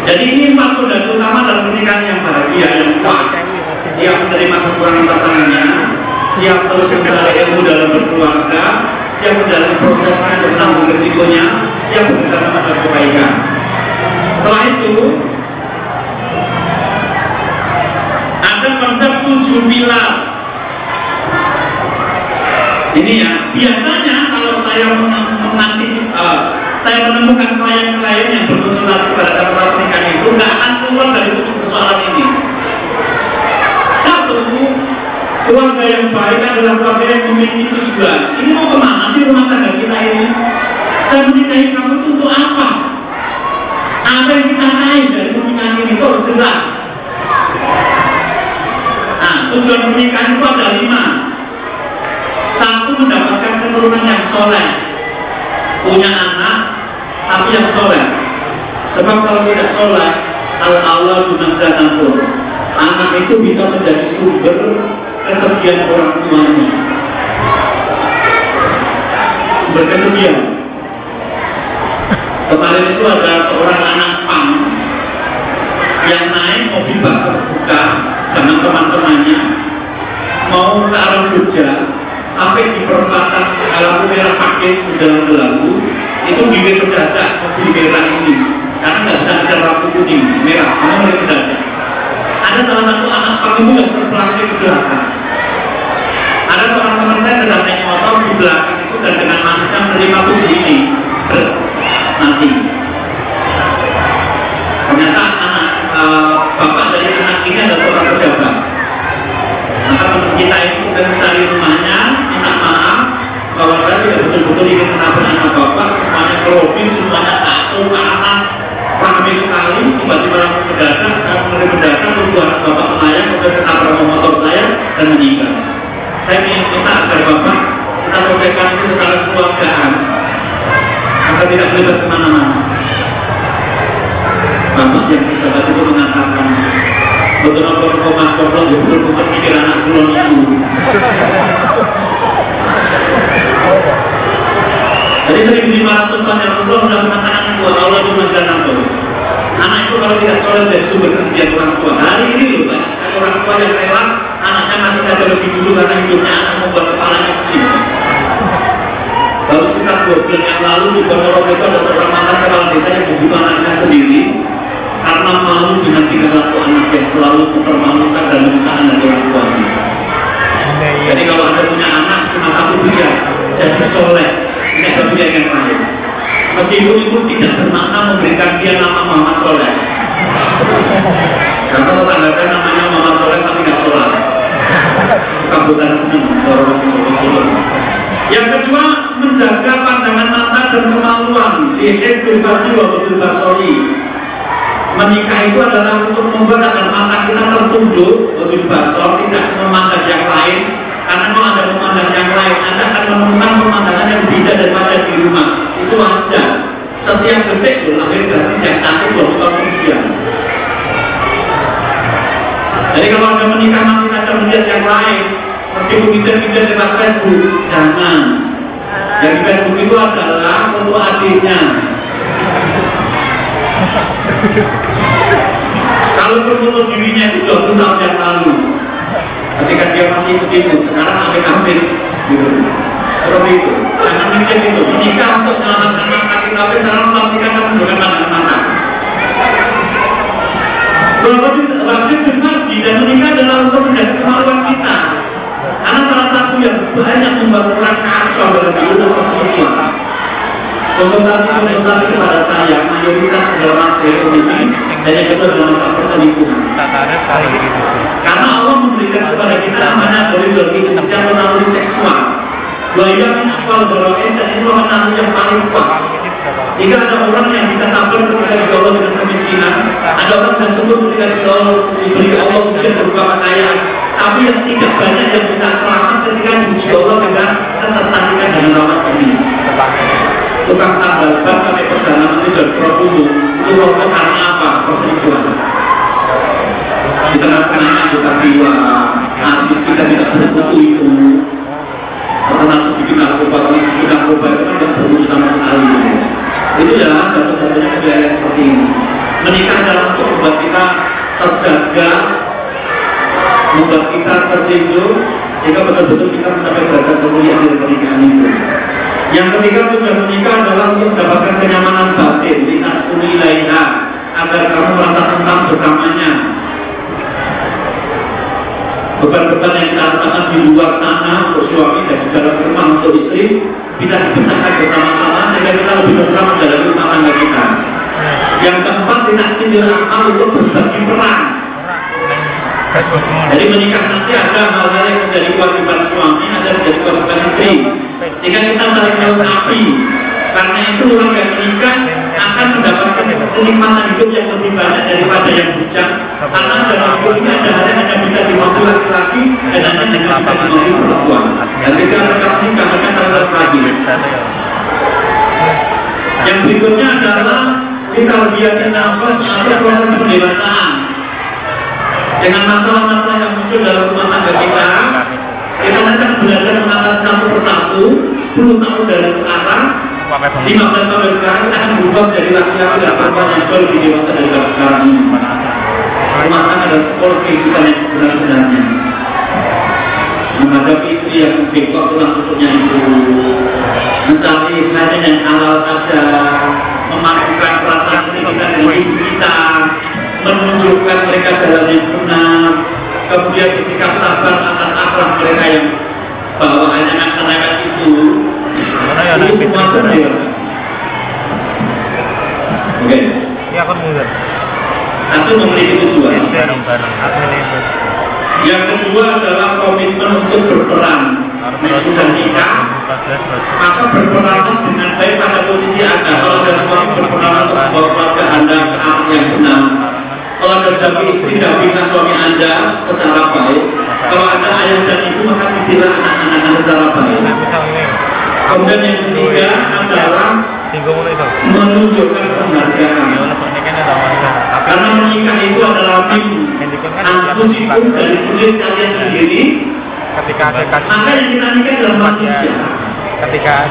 Jadi ini 4 fondasi utama dalam pernikahan yang bahagia, yang kuat. Siap menerima kekurangan pasangannya, siap terus mencari ilmu dalam berkeluarga, siap menjalani prosesnya dan menanggung resikonya, siap bekerja sama dalam kebaikan. Setelah itu ada konsep 7 pilar. Ini ya, biasanya kalau saya saya menemukan klien-klien yang berkonsultasi kepada sama-sama pernikahan itu nggak akan keluar dari 7 persoalan ini. Satu, keluarga yang baik adalah keluarga yang memiliki tujuan. Ini mau kemana sih rumah tangga kita ini? Saya menikahi kamu itu untuk apa? Apa yang kita raih dari pernikahan ini itu harus jelas. Nah, tujuan pernikahan itu ada 5. 1, mendapatkan keturunan yang soleh, punya anak tapi yang soleh. Sebab kalau tidak soleh, Allah bimazzanakum, anak itu bisa menjadi sumber kesedihan orang tuanya, sumber kesedihan. Kemarin itu ada seorang anak pang yang naik mobil bak terbuka dengan teman-temannya mau ke arah Jogja, sampai di perempatan lampu merah Pakis menjelang Belagu itu bibir mendadak mobil merah ini karena nggak bisa ngejar lampu kuning merah, karena mulai mendadak. Ada salah satu anak pang itu yang terpelanting ke belakang. Ada seorang teman saya sedang naik motor di belakang itu dan dengan manisnya menerima tubuh ini terus mati. Ternyata anak bapak dari anak ini adalah seorang pejabat. Maka teman kita itu sudah mencari rumahnya, minta maaf bahwa saya tidak betul-betul ingin menabrak anak bapak, semuanya kerobin, semuanya kacau, panas, ramai sekali. Tiba-tiba lampu mendadak, saya menerima mendadak, tunggu anak bapak melayang, kemudian ketabrak motor saya dan meninggal. Saya ingin minta agar bapak kita selesaikan itu secara keluargaan, agar tidak melibat kemana-mana. Bapak yang bersahabat itu mengatakan, betul-betul mas Koplong, betul-betul pikir anak kulon itu. Jadi 1500 tahun yang Rasulullah sudah mengatakan bahwa Allah bimazzanakum, anak itu kalau tidak soleh dari sumber kesedihan orang tua. Hari ini loh banyak sekali orang tua yang rela anaknya mati saja lebih dulu karena hidupnya anak membuat kepalanya pusing. Baru sekitar 2 bulan yang lalu di Ponorogo itu ada seorang mantan kepala desa yang membunuh anaknya sendiri karena malu dengan tingkah laku anak yang selalu mempermalukan dan menyesalkan dari orang tuanya. Jadi kalau Anda punya anak cuma 1 pilihan, jadi soleh, tidak ada pilihan yang lain. Meskipun itu tidak bermakna memberikan dia nama Muhammad Soleh. Karena tetangga saya namanya Muhammad Soleh tapi nggak sholat. Kabupaten Seneng. Yang kedua, menjaga pandangan mata dan kemaluan. Lihidul baji wa budul basori. Menikah itu adalah untuk membuat agar mata kita tertunduk, budul basor, tidak memandang yang lain. Karena kalau Anda memandang yang lain, Anda akan menemukan pemandangan yang beda daripada di rumah. Itu wajar. Setiap detik loh lahir gadis yang cantik 20 tahun kemudian. Jadi kalau Anda menikah masih saja melihat yang lain, meskipun pinter-pinter lewat Facebook, jangan. Yang di Facebook itu adalah foto adiknya. Kalau foto dirinya itu 20 tahun yang lalu, ketika dia masih ikut-ikut, sekarang ambil-ambil gitu. Seperti itu. Jangan mikir itu. Menikah untuk menyelamatkan mata kita, tapi sekarang menikah sama dengan pandangan mata. Wajib berhaji dan menikah adalah untuk menjaga kemaluan kita. Karena salah satu yang banyak membuat orang kacau dalam hidup perselingkuhan. Konsultasi kepada saya, mayoritas adalah masalah ekonomi dan yang kedua adalah masalah perselingkuhan. Karena Allah memberikan kepada kita namanya horizon yang melalui seksual. Bahaya min akwal beroes dan itu menaruh yang paling kuat. Sehingga ada orang yang bisa sabar ketika di Allah dengan kemiskinan, ada orang yang syukur ketika diberi Allah ujian berupa kekayaan, tapi yang tidak banyak yang bisa selamat ketika diuji Allah dengan ketertarikan dengan lawan jenis. Tukang tambal ban sampai perjalanan itu dan produk itu rokok karena apa? Perselingkuhan. Di tengah-tengahnya anggota dewa, artis kita tidak berbutuh itu. Termasuk bikin narkoba, itu kan tidak berbutuh sama sekali. Itu ya jatuh-jatuhnya ke wilayah seperti ini. Menikah adalah untuk membuat kita terjaga, membuat kita terlindung, sehingga betul-betul kita mencapai derajat kemuliaan dari pernikahan itu. Yang ketiga, tujuan menikah adalah untuk mendapatkan kenyamanan batin, litaskunu ilaiha, agar kamu merasa tenang bersamanya. Beban-beban yang kita rasakan di luar sana untuk suami dan di dalam rumah untuk istri bisa dipecahkan bersama-sama sehingga kita lebih tenang menjalani rumah tangga kita. Yang keempat, ditaksiril amal untuk berbagi peran. Jadi menikah nanti ada hal-hal yang menjadi kewajiban suami, ada yang menjadi kewajiban istri, sehingga kita saling melengkapi. Karena itu orang yang menikah akan mendapatkan kenikmatan hidup yang lebih banyak daripada yang bujang. Karena dalam hidup ini ada hal yang hanya bisa dimampu laki-laki dan hanya bisa dimampu perempuan. Dan ketika mereka menikah, mereka saling berbagi. Yang berikutnya adalah kita biarkan nafas atau proses pendewasaan. Dengan masalah-masalah yang muncul dalam rumah tangga kita akan belajar mengatasi satu persatu. 10 tahun dari sekarang, 15 tahun dari sekarang, kita akan berubah menjadi laki-laki dan perempuan yang jauh lebih dewasa dari sekarang ini. Rumah tangga adalah sekolah kehidupan yang sebenarnya. Menghadapi istri yang bengkok tulang rusuknya itu, mencari hanya yang halal saja, memadukan perasaan istri kita dengan ibu kita, menunjukkan mereka jalan yang benar, kemudian bersikap sabar atas akhlak mereka yang bawaannya ngacak-ngacak itu semua pun dewasa. Oke. Satu, memiliki tujuan. Yang kedua adalah komitmen untuk berperan. Sudah nikah, maka berperan dengan baik pada posisi Anda. Kalau ada suami berperan untuk membawa keluarga Anda ke arah yang benar. Kalau Anda sudah istri, dampingilah suami Anda secara baik. Kalau ada ayah dan ibu, maka didilah anak-anak Anda secara baik. Kemudian yang ketiga adalah menunjukkan penghargaan. Karena menikah itu adalah min anfusikum, dari diri kalian sendiri. Maka yang kita nikah adalah manusia.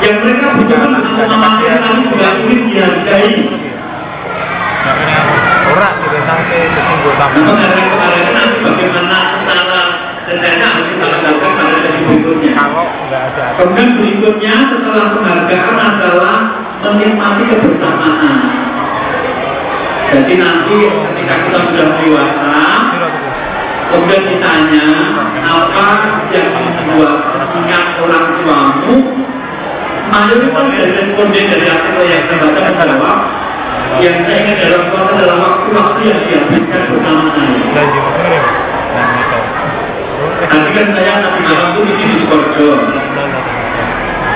Yang mereka butuhkan bukan cuma materi, tapi juga ingin dihargai. Penghargaan nanti bagaimana secara detailnya harus kita lakukan pada sesi berikutnya. Kemudian berikutnya setelah penghargaan adalah menikmati kebersamaan. Jadi nanti ketika kita sudah dewasa, kemudian ditanya apa yang membuat ingat orang tuamu, mayoritas dari responden dari artikel yang saya baca menjawab, yang saya ingat dalam puasa adalah waktu-waktu yang dihabiskan bersama saya. Tadi kan saya Nabi malam itu isi di Sukoharjo,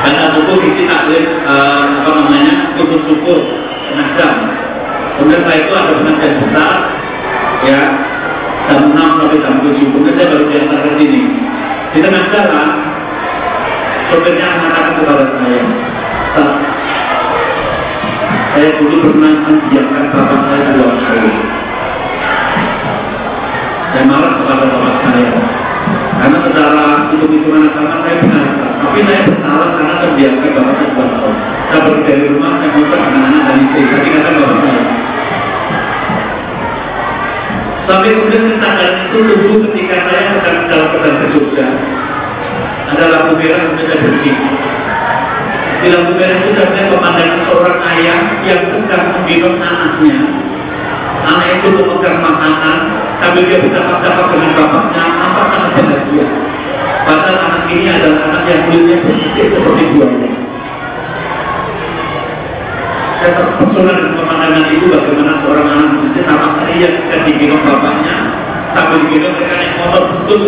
karena subuh isi taklim tutup subuh setengah jam. Kemudian saya itu ada pengajian besar, ya jam 6 sampai jam 7. Kemudian saya baru diantar ke sini. Di tengah jalan, sopirnya mengatakan kepada saya dulu pernah membiarkan bapak saya 2 kali. Saya marah kepada bapak saya, karena secara hitung-hitungan agama saya benar, tapi saya bersalah karena saya membiarkan bapak saya 2 tahun. Saya pergi dari rumah, saya ngontrak dengan anak dan istri, tapi kata bapak saya. Sampai kemudian kesadaran itu tumbuh ketika saya sedang dalam perjalanan ke Jogja. Ada lampu merah, kemudian saya berhenti. Di lampu merah itu saya melihat pemandangan seorang ayah yang sedang menggendong anaknya. Anak itu memegang makanan sambil dia bercakap-cakap dengan bapaknya, tampak sangat bahagia. Padahal anak ini adalah anak yang kulitnya bersisik seperti buaya. Saya terpesona dengan pemandangan itu, bagaimana seorang anak bersisik tampak ceria ketika digendong bapaknya, sambil digendong mereka naik motor betul.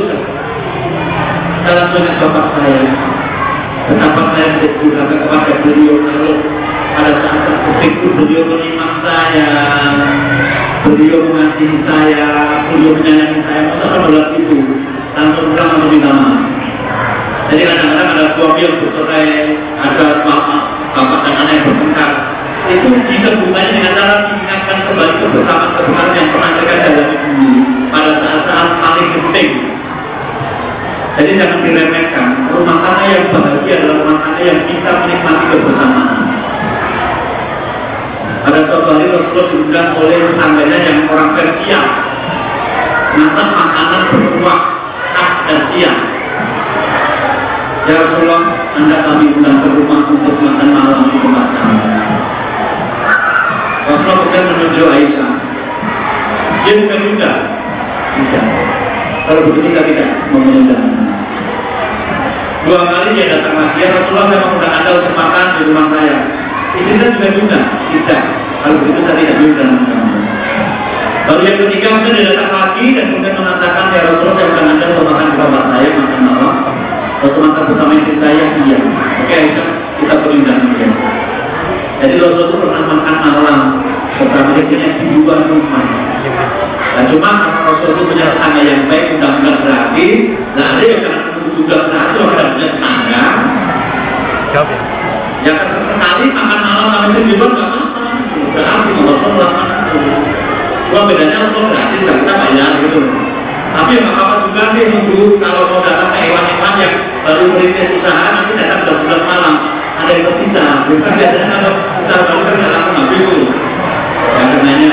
Saya langsung ingat bapak saya. Betapa saya menjadi durhaka kepada beliau kalau pada saat itu beliau menimang saya, beliau mengasihi saya, beliau menyayangi saya. Masa 12 itu langsung pulang, langsung minta maaf. Jadi kadang-kadang ada suami yang bercerai, ada bapak dan anak yang bertengkar. Itu disebutkannya dengan cara diingatkan kembali kebersamaan yang pernah mereka jalani dulu pada saat-saat paling penting. Jadi jangan diremehkan. Rumah tangga yang bahagia adalah rumah tangga yang bisa menikmati kebersamaan. Pada suatu suatu hari Rasulullah diundang oleh tetangganya yang orang Persia, masak makanan berkuah khas Persia. Ya Rasulullah, Anda kami undang ke rumah untuk makan malam di tempat kami. Rasulullah kemudian menunjuk Aisyah. Dia juga diundang. Tidak. Kalau begitu saya tidak mau mengundang. 2 kali dia datang lagi, ya Rasulullah, saya mengundang Anda untuk makan di rumah saya. Istri saya juga diundang. Tidak. Kalau begitu saya tidak diundang. Baru yang ketiga kemudian dia datang lagi dan kemudian mengatakan, ya Rasulullah, saya undang Anda untuk makan di tempat saya makan malam. Rasulullah makan bersama istri saya, iya. Oke Aisyah, kita berundang dia. Jadi Rasulullah itu pernah makan malam bersama istrinya di luar rumah. Nah cuma karena Rasulullah itu punya tetangga yang baik, undang-undang gratis. Nah ada yang jangan menunggu gratis, orang punya tetangga. Ya sekali makan malam sama istri di luar nggak apa-apa. Berarti Rasulullah makan itu. Cuma bedanya Rasulullah gratis, nggak kita bayar gitu. Tapi ya apa-apa juga sih nunggu kalau mau datang ke hewan-hewan yang baru merintis usaha nanti datang jam 11 malam ada yang tersisa. Bukan biasanya kalau usaha baru kan nggak laku habis tuh. Ya karenanya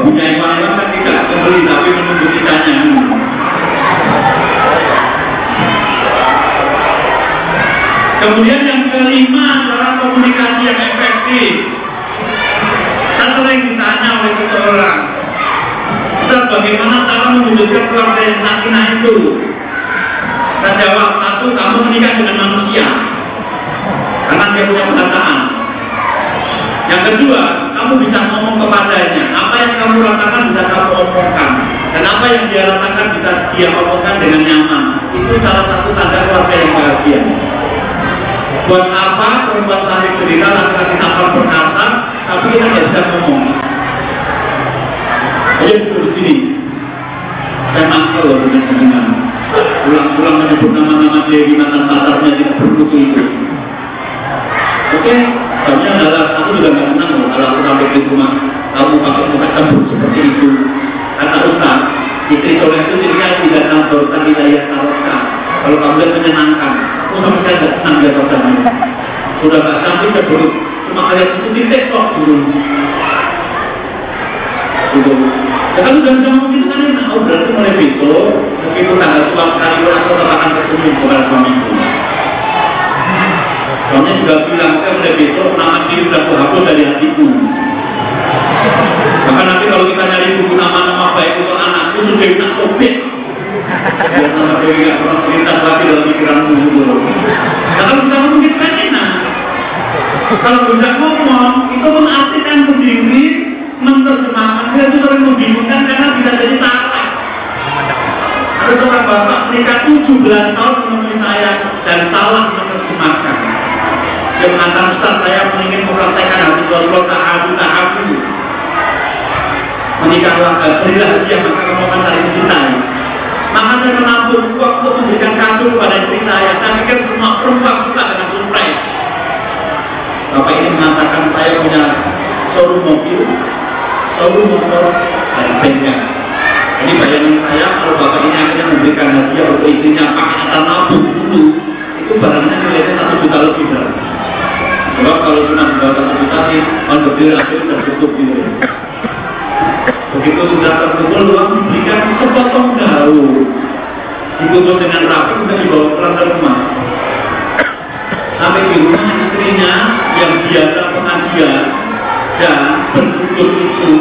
punya hewan-hewan kan tidak membeli tapi menunggu sisanya. Kemudian yang kelima adalah komunikasi yang efektif. Saya sering ditanya oleh seseorang, Ustaz, bagaimana cara mewujudkan keluarga yang sakinah itu? Saya jawab, 1, kamu menikah dengan manusia karena dia punya perasaan. Yang kedua, kamu bisa ngomong kepadanya, apa yang kamu rasakan bisa kamu omongkan, dan apa yang dia rasakan bisa dia omongkan dengan nyaman. Itu salah satu tanda keluarga yang bahagia. Buat apa perempuan cantik cerita, laki-laki tampan perkasa, tapi kita nggak bisa ngomong. Ayo duduk di sini. Saya mangkel loh dengan jaminan. Pulang-pulang menyebut nama-nama dia di mantan pacarnya tidak perlu itu. Oke, soalnya adalah aku juga nggak senang loh kalau aku sampai di rumah kamu pakai muka cemburu seperti itu. Kata Ustaz, istri soleh itu cirinya tidak nandorkan hidayah sarota. Kalau kamu lihat menyenangkan, aku sama sekali nggak senang lihat pacarnya. Sudah nggak cantik cemburu, cuma kalian itu titik kok dulu. Gitu. Ya kalau jangan ngomong gitu kan enak. Oh berarti mulai besok meskipun tanggal tua sekali atau akan kesenyum kepada suamiku. Suaminya juga bilang, mulai besok nama diri sudah kuhapus dari hatiku. Maka nanti kalau kita nyari buku nama-nama baik untuk anakku sudah tak sobek. Biar nama Dewi gak pernah terlintas lagi dalam pikiranmu gitu. Nah kalau bisa ngomong gitu kan enak. Kalau bisa ngomong itu mengartikan sendiri, menerjemahkan itu sering membingungkan karena bisa jadi salah. Ada seorang bapak menikah 17 tahun menemui saya dan salah menerjemahkan. Dia mengatakan, Ustaz, saya ingin mempraktekkan hadis Rasulullah ta'abu. Menikahlah, berilah hadiah maka kamu akan saling mencintai. Maka saya menabung uang untuk memberikan kado kepada istri saya. Saya pikir semua perempuan suka dengan surprise. Bapak ini mengatakan saya punya showroom mobil, showroom motor, dan bengkel. Jadi bayangan saya kalau bapak ini akhirnya memberikan hadiah untuk istrinya pakai nabung dulu, itu barangnya nilainya 1 juta lebih berarti. Sebab kalau cuma di bawah 1 juta sih, on the bill akhirnya sudah cukup gitu. Begitu sudah terkumpul uang diberikan sepotong gaun, dibungkus dengan rapi, kemudian dibawa pulang ke rumah. Sampai di rumah istrinya yang biasa pengajian dan penduduk itu